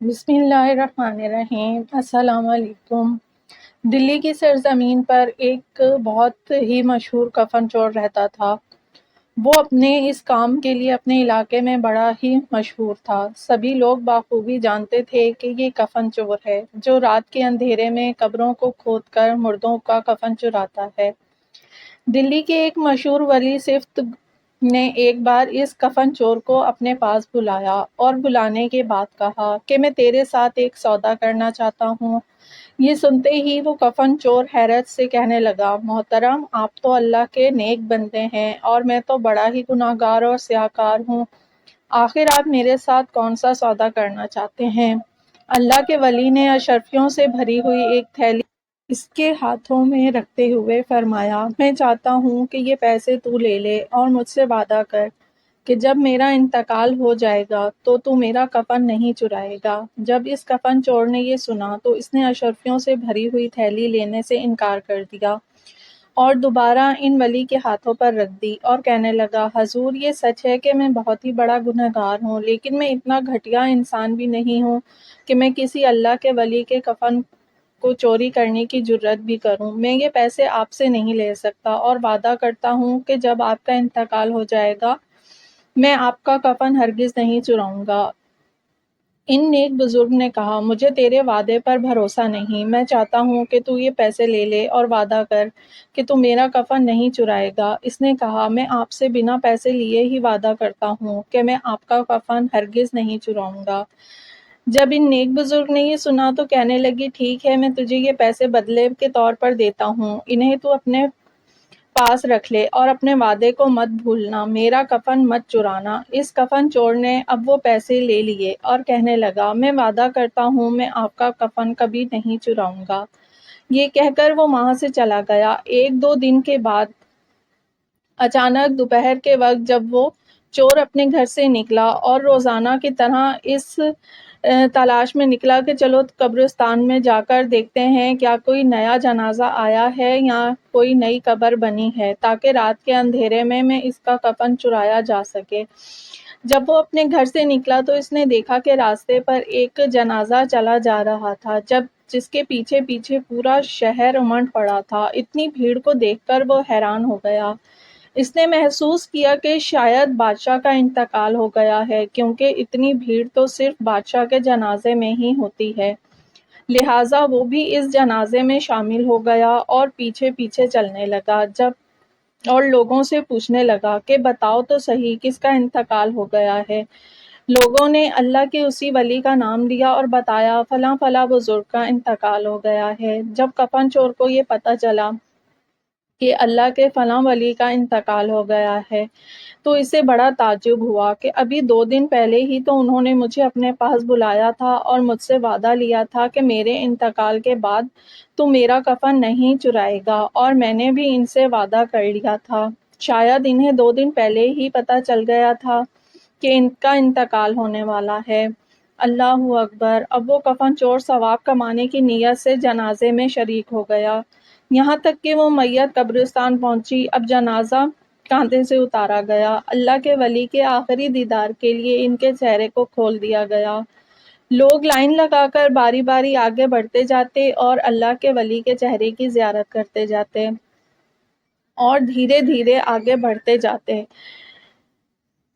بسم اللہ الرحمن الرحیم۔ السلام علیکم۔ دلی کی سرزمین پر ایک بہت ہی مشہور کفن چور رہتا تھا۔ وہ اپنے اس کام کے لیے اپنے علاقے میں بڑا ہی مشہور تھا۔ سبھی لوگ بخوبی جانتے تھے کہ یہ کفن چور ہے جو رات کے اندھیرے میں قبروں کو کھود کر مردوں کا کفن چراتا ہے۔ دلی کے ایک مشہور ولی صفت نے ایک بار اس کفن چور کو اپنے پاس بلایا اور بلانے کے بعد کہا کہ میں تیرے ساتھ ایک سودا کرنا چاہتا ہوں۔ یہ سنتے ہی وہ کفن چور حیرت سے کہنے لگا، محترم، آپ تو اللہ کے نیک بندے ہیں اور میں تو بڑا ہی گناہ گار اور سیاہکار ہوں۔ آخر آپ میرے ساتھ کون سا سودا کرنا چاہتے ہیں؟ اللہ کے ولی نے اشرفیوں سے بھری ہوئی ایک تھیلی اس کے ہاتھوں میں رکھتے ہوئے فرمایا، میں چاہتا ہوں کہ یہ پیسے تو لے لے اور مجھ سے وعدہ کر کہ جب میرا انتقال ہو جائے گا تو میرا کفن نہیں چرائے گا۔ جب اس کفن چور نے یہ سنا تو اس نے اشرفیوں سے بھری ہوئی تھیلی لینے سے انکار کر دیا اور دوبارہ ان ولی کے ہاتھوں پر رکھ دی اور کہنے لگا، حضور، یہ سچ ہے کہ میں بہت ہی بڑا گنہگار ہوں، لیکن میں اتنا گھٹیا انسان بھی نہیں ہوں کہ میں کسی اللہ کے ولی کے کفن کو چوری کرنے کی جرات بھی کروں۔ میں یہ پیسے آپ سے نہیں لے سکتا اور وعدہ کرتا ہوں کہ جب آپ کا انتقال ہو جائے گا میں آپ کا کفن ہرگز نہیں چراؤں گا۔ ان نیک بزرگ نے کہا، مجھے تیرے وعدے پر بھروسہ نہیں، میں چاہتا ہوں کہ تو یہ پیسے لے لے اور وعدہ کر کہ تو میرا کفن نہیں چرائے گا۔ اس نے کہا، میں آپ سے بنا پیسے لیے ہی وعدہ کرتا ہوں کہ میں آپ کا کفن ہرگز نہیں چراؤں گا۔ جب ان نیک بزرگ نے یہ سنا تو کہنے لگی، ٹھیک ہے، میں تجھے یہ پیسے بدلے کے طور پر دیتا ہوں، انہیں تو اپنے پاس رکھ لے اور اپنے وعدے کو مت بھولنا، میرا کفن مت چرانا۔ اس کفن چور نے اب وہ پیسے لے لیے اور کہنے لگا، میں وعدہ کرتا ہوں میں آپ کا کفن کبھی نہیں چراؤں گا۔ یہ کہہ کر وہ وہاں سے چلا گیا۔ ایک دو دن کے بعد اچانک دوپہر کے وقت جب وہ چور اپنے گھر سے نکلا اور روزانہ کی طرح اس تلاش میں نکلا کہ چلو قبرستان میں جا کر دیکھتے ہیں کیا کوئی نیا جنازہ آیا ہے یا کوئی نئی قبر بنی ہے تاکہ رات کے اندھیرے میں اس کا کفن چرایا جا سکے۔ جب وہ اپنے گھر سے نکلا تو اس نے دیکھا کہ راستے پر ایک جنازہ چلا جا رہا تھا جس کے پیچھے پیچھے پورا شہر امنڈ پڑا تھا۔ اتنی بھیڑ کو دیکھ کر وہ حیران ہو گیا۔ اس نے محسوس کیا کہ شاید بادشاہ کا انتقال ہو گیا ہے، کیونکہ اتنی بھیڑ تو صرف بادشاہ کے جنازے میں ہی ہوتی ہے، لہٰذا وہ بھی اس جنازے میں شامل ہو گیا اور پیچھے پیچھے چلنے لگا اور لوگوں سے پوچھنے لگا کہ بتاؤ تو صحیح کس کا انتقال ہو گیا ہے۔ لوگوں نے اللہ کے اسی ولی کا نام لیا اور بتایا، فلاں فلاں بزرگ کا انتقال ہو گیا ہے۔ جب کفن چور کو یہ پتہ چلا کہ اللہ کے فلاں ولی کا انتقال ہو گیا ہے تو اسے بڑا تعجب ہوا کہ ابھی 2 دن پہلے ہی تو انہوں نے مجھے اپنے پاس بلایا تھا اور مجھ سے وعدہ لیا تھا کہ میرے انتقال کے بعد تو میرا کفن نہیں چرائے گا، اور میں نے بھی ان سے وعدہ کر لیا تھا۔ شاید انہیں 2 دن پہلے ہی پتہ چل گیا تھا کہ ان کا انتقال ہونے والا ہے۔ اللہ اکبر! اب وہ کفن چور ثواب کمانے کی نیت سے جنازے میں شریک ہو گیا، یہاں تک کہ وہ میت قبرستان پہنچی۔ اب جنازہ کاندھے سے اتارا گیا، اللہ کے ولی کے آخری دیدار کے لیے ان کے چہرے کو کھول دیا گیا۔ لوگ لائن لگا کر باری باری آگے بڑھتے جاتے اور اللہ کے ولی کے چہرے کی زیارت کرتے جاتے اور دھیرے دھیرے آگے بڑھتے جاتے۔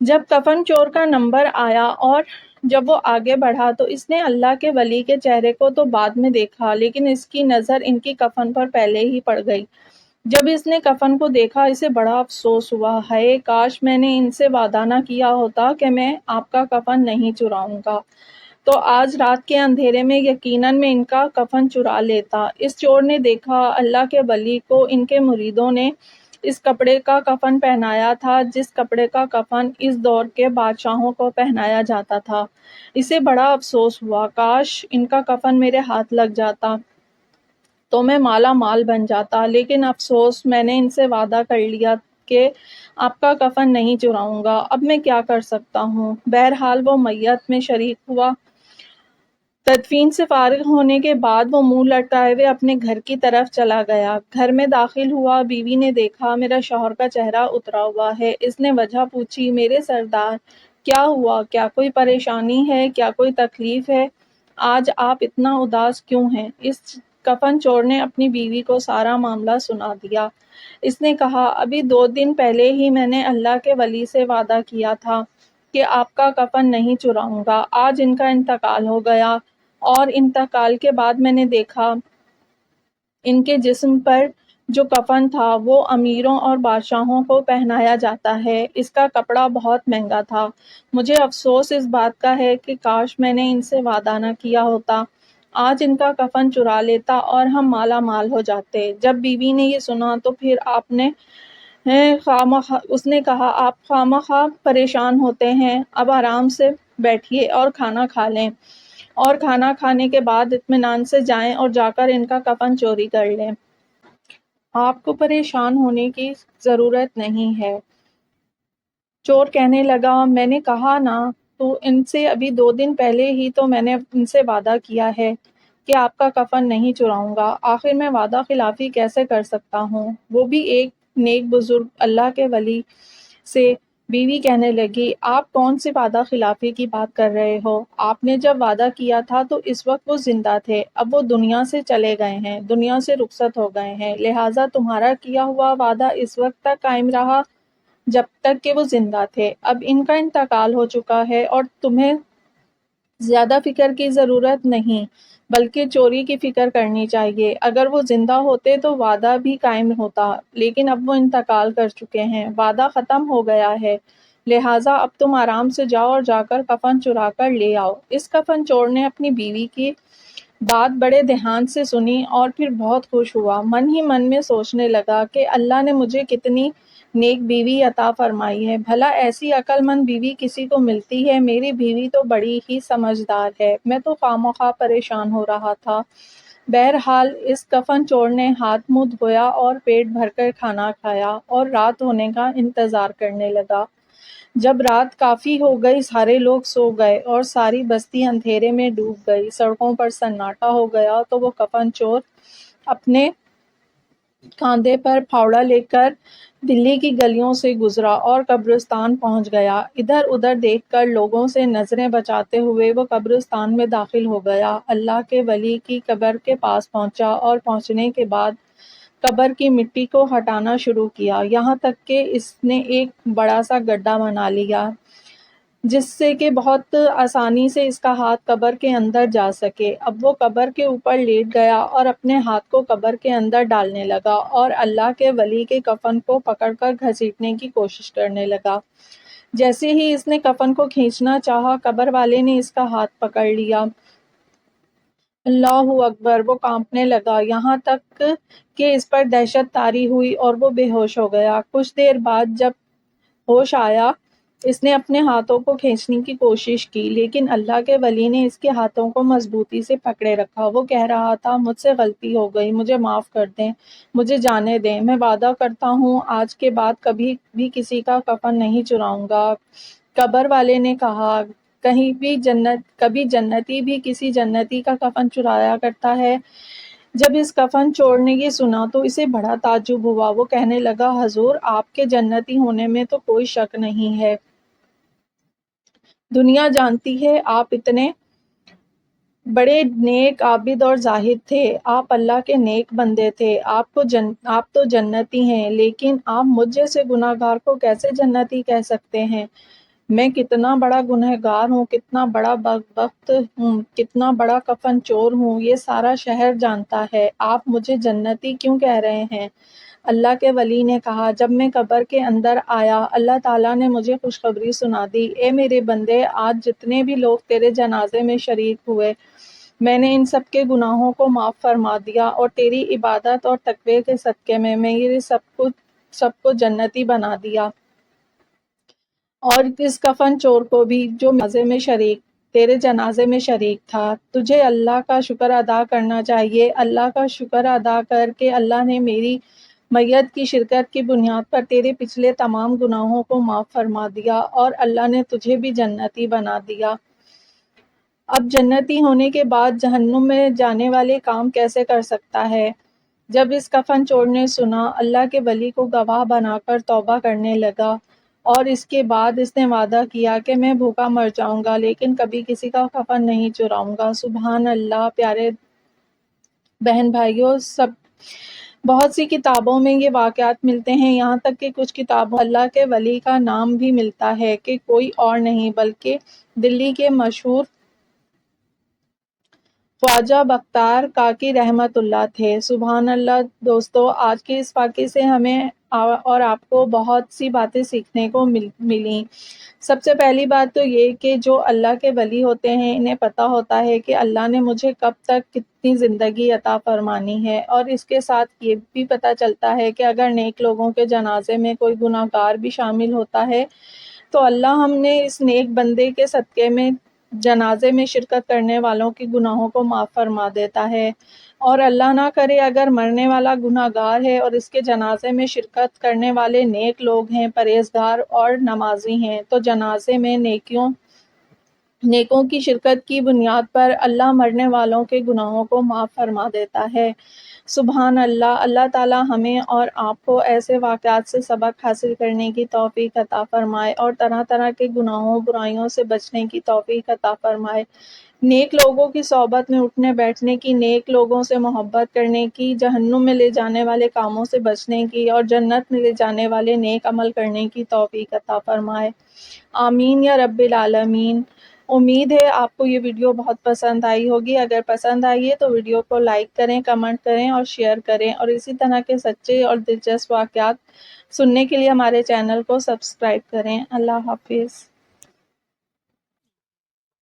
جب کفن چور کا نمبر آیا اور جب وہ آگے بڑھا تو اس نے اللہ کے ولی کے چہرے کو تو بعد میں دیکھا، لیکن اس کی نظر ان کی کفن پر پہلے ہی پڑ گئی۔ جب اس نے کفن کو دیکھا اسے بڑا افسوس ہوا، ہائے کاش میں نے ان سے وعدہ نہ کیا ہوتا کہ میں آپ کا کفن نہیں چراؤں گا، تو آج رات کے اندھیرے میں یقیناً میں ان کا کفن چرا لیتا۔ اس چور نے دیکھا اللہ کے ولی کو ان کے مریدوں نے اس کپڑے کا کفن پہنایا تھا جس کپڑے کا کفن اس دور کے بادشاہوں کو پہنایا جاتا تھا۔ اسے بڑا افسوس ہوا، کاش ان کا کفن میرے ہاتھ لگ جاتا تو میں مالا مال بن جاتا، لیکن افسوس میں نے ان سے وعدہ کر لیا کہ آپ کا کفن نہیں چراؤں گا، اب میں کیا کر سکتا ہوں۔ بہرحال وہ میت میں شریک ہوا۔ تدفین سے فارغ ہونے کے بعد وہ منہ لٹکائے ہوئے اپنے گھر کی طرف چلا گیا۔ گھر میں داخل ہوا، بیوی نے دیکھا میرا شوہر کا چہرہ اترا ہوا ہے۔ اس نے وجہ پوچھی، میرے سردار کیا ہوا، کیا کوئی پریشانی ہے، کیا کوئی تکلیف ہے؟ آج آپ اتنا اداس کیوں ہیں؟ اس کفن چور نے اپنی بیوی کو سارا معاملہ سنا دیا۔ اس نے کہا، ابھی 2 دن پہلے ہی میں نے اللہ کے ولی سے وعدہ کیا تھا کہ آپ کا کفن نہیں چراؤں گا۔ آج ان کا انتقال ہو گیا، اور انتقال کے بعد میں نے دیکھا ان کے جسم پر جو کفن تھا وہ امیروں اور بادشاہوں کو پہنایا جاتا ہے۔ اس کا کپڑا بہت مہنگا تھا۔ مجھے افسوس اس بات کا ہے کہ کاش میں نے ان سے وعدہ نہ کیا ہوتا۔ آج ان کا کفن چرا لیتا اور ہم مالا مال ہو جاتے۔ جب بیوی نے یہ سنا تو پھر اس نے کہا، آپ خواہ پریشان ہوتے ہیں، اب آرام سے بیٹھیے اور کھانا کھا لیں، اور کھانا کھانے کے بعد اطمینان سے جائیں اور جا کر ان کا کفن چوری کر لیں۔ آپ کو پریشان ہونے کی ضرورت نہیں ہے۔ چور کہنے لگا، میں نے کہا نا تو ان سے ابھی 2 دن پہلے ہی تو میں نے ان سے وعدہ کیا ہے کہ آپ کا کفن نہیں چراؤں گا، آخر میں وعدہ خلافی کیسے کر سکتا ہوں؟ وہ بھی ایک نیک بزرگ اللہ کے ولی سے۔ بیوی کہنے لگی، آپ کون سی وعدہ خلافی کی بات کر رہے ہو؟ آپ نے جب وعدہ کیا تھا تو اس وقت وہ زندہ تھے، اب وہ دنیا سے چلے گئے ہیں، دنیا سے رخصت ہو گئے ہیں، لہٰذا تمہارا کیا ہوا وعدہ اس وقت تک قائم رہا جب تک کہ وہ زندہ تھے۔ اب ان کا انتقال ہو چکا ہے اور تمہیں زیادہ فکر کی ضرورت نہیں، بلکہ چوری کی فکر کرنی چاہیے۔ اگر وہ زندہ ہوتے تو وعدہ بھی قائم ہوتا، لیکن اب وہ انتقال کر چکے ہیں، وعدہ ختم ہو گیا ہے، لہٰذا اب تم آرام سے جاؤ اور جا کر کفن چرا کر لے آؤ۔ اس کفن چور نے اپنی بیوی کی بات بڑے دھیان سے سنی اور پھر بہت خوش ہوا، من ہی من میں سوچنے لگا کہ اللہ نے مجھے کتنی نیک بیوی عطا فرمائی ہے، بھلا ایسی عقل مند بیوی کسی کو ملتی ہے؟ میری بیوی تو بڑی ہی سمجھدار ہے، میں تو خواہ پریشان ہو رہا تھا۔ بہرحال اس کفن چور نے ہاتھ منہ دھویا اور پیٹ بھر کر کھانا کھایا اور رات ہونے کا انتظار کرنے لگا۔ جب رات کافی ہو گئی، سارے لوگ سو گئے اور ساری بستی اندھیرے میں ڈوب گئی، سڑکوں پر سناٹا ہو گیا، تو وہ کفن چور اپنے کاندھے پر پھاوڑا لے کر دلی کی گلیوں سے گزرا اور قبرستان پہنچ گیا۔ ادھر ادھر دیکھ کر لوگوں سے نظریں بچاتے ہوئے وہ قبرستان میں داخل ہو گیا، اللہ کے ولی کی قبر کے پاس پہنچا اور پہنچنے کے بعد قبر کی مٹی کو ہٹانا شروع کیا، یہاں تک کہ اس نے ایک بڑا سا گڈھا بنا لیا جس سے کہ بہت آسانی سے اس کا ہاتھ قبر کے اندر جا سکے۔ اب وہ قبر کے اوپر لیٹ گیا اور اپنے ہاتھ کو قبر کے اندر ڈالنے لگا اور اللہ کے ولی کے کفن کو پکڑ کر گھسیٹنے کی کوشش کرنے لگا۔ جیسے ہی اس نے کفن کو کھینچنا چاہا، قبر والے نے اس کا ہاتھ پکڑ لیا۔ اللہ اکبر! وہ کانپنے لگا، یہاں تک کہ اس پر دہشت طاری ہوئی اور وہ بے ہوش ہو گیا۔ کچھ دیر بعد جب ہوش آیا، اس نے اپنے ہاتھوں کو کھینچنے کی کوشش کی، لیکن اللہ کے ولی نے اس کے ہاتھوں کو مضبوطی سے پکڑے رکھا۔ وہ کہہ رہا تھا، مجھ سے غلطی ہو گئی، مجھے معاف کر دیں، مجھے جانے دیں، میں وعدہ کرتا ہوں آج کے بعد کبھی بھی کسی کا کفن نہیں چراؤں گا۔ قبر والے نے کہا، کبھی جنتی بھی کسی جنتی کا کفن چرایا کرتا ہے؟ جب اس کفن چور نے یہ سنا تو اسے بڑا تعجب ہوا۔ وہ کہنے لگا، حضور، آپ کے جنتی ہونے میں تو کوئی شک نہیں ہے، دنیا جانتی ہے آپ اتنے بڑے نیک، عابد اور زاہد تھے، آپ اللہ کے نیک بندے تھے، آپ تو جنتی ہیں، لیکن آپ مجھ جیسے گناہ گار کو کیسے جنتی کہہ سکتے ہیں؟ میں کتنا بڑا گنہگار ہوں، کتنا بڑا بدبخت ہوں، کتنا بڑا کفن چور ہوں، یہ سارا شہر جانتا ہے، آپ مجھے جنتی کیوں کہہ رہے ہیں؟ اللہ کے ولی نے کہا، جب میں قبر کے اندر آیا، اللہ تعالیٰ نے مجھے خوشخبری سنا دی، اے میرے بندے، آج جتنے بھی لوگ تیرے جنازے میں شریک ہوئے، میں نے ان سب کے گناہوں کو معاف فرما دیا، اور تیری عبادت اور تقوی کے صدقے میں یہ سب کو جنتی بنا دیا۔ اور اس کفن چور کو بھی جو تیرے جنازے میں شریک تھا، تجھے اللہ کا شکر ادا کرنا چاہیے۔ اللہ کا شکر ادا کر کہ اللہ نے میری میت کی شرکت کی بنیاد پر تیرے پچھلے تمام گناہوں کو معاف فرما دیا، اور اللہ نے تجھے بھی جنتی بنا دیا۔ اب جنتی ہونے کے بعد جہنم میں جانے والے کام کیسے کر سکتا ہے؟ جب اس کفن چور نے سنا، اللہ کے ولی کو گواہ بنا کر توبہ کرنے لگا اور اس کے بعد اس نے وعدہ کیا کہ میں بھوکا مر جاؤں گا لیکن کبھی کسی کا کفن نہیں چراؤں گا۔ سبحان اللہ۔ پیارے بہن بھائیوں، بہت سی کتابوں میں یہ واقعات ملتے ہیں، یہاں تک کہ کچھ کتابوں اللہ کے ولی کا نام بھی ملتا ہے کہ کوئی اور نہیں بلکہ دلی کے مشہور خواجہ بختیار کاکی رحمت اللہ تھے۔ سبحان اللہ۔ دوستو، آج کے اس واقعے سے ہمیں اور آپ کو بہت سی باتیں سیکھنے کو ملیں۔ سب سے پہلی بات تو یہ کہ جو اللہ کے ولی ہوتے ہیں انہیں پتہ ہوتا ہے کہ اللہ نے مجھے کب تک کتنی زندگی عطا فرمانی ہے، اور اس کے ساتھ یہ بھی پتہ چلتا ہے کہ اگر نیک لوگوں کے جنازے میں کوئی گناہ گار بھی شامل ہوتا ہے تو اللہ ہم نے اس نیک بندے کے صدقے میں جنازے میں شرکت کرنے والوں کے گناہوں کو معاف فرما دیتا ہے، اور اللہ نہ کرے اگر مرنے والا گناہ گار ہے اور اس کے جنازے میں شرکت کرنے والے نیک لوگ ہیں، پرہیزگار اور نمازی ہیں، تو جنازے میں نیکوں کی شرکت کی بنیاد پر اللہ مرنے والوں کے گناہوں کو معاف فرما دیتا ہے۔ سبحان اللہ۔ اللہ تعالی ہمیں اور آپ کو ایسے واقعات سے سبق حاصل کرنے کی توفیق عطا فرمائے اور طرح طرح کے گناہوں برائیوں سے بچنے کی توفیق عطا فرمائے، نیک لوگوں کی صحبت میں اٹھنے بیٹھنے کی، نیک لوگوں سے محبت کرنے کی، جہنم میں لے جانے والے کاموں سے بچنے کی اور جنت میں لے جانے والے نیک عمل کرنے کی توفیق عطا فرمائے۔ آمین یا رب العالمین۔ امید ہے آپ کو یہ ویڈیو بہت پسند آئی ہوگی۔ اگر پسند آئی ہے تو ویڈیو کو لائک کریں، کمنٹ کریں اور شیئر کریں، اور اسی طرح کے سچے اور دلچسپ واقعات سننے کے لیے ہمارے چینل کو سبسکرائب کریں۔ اللہ حافظ۔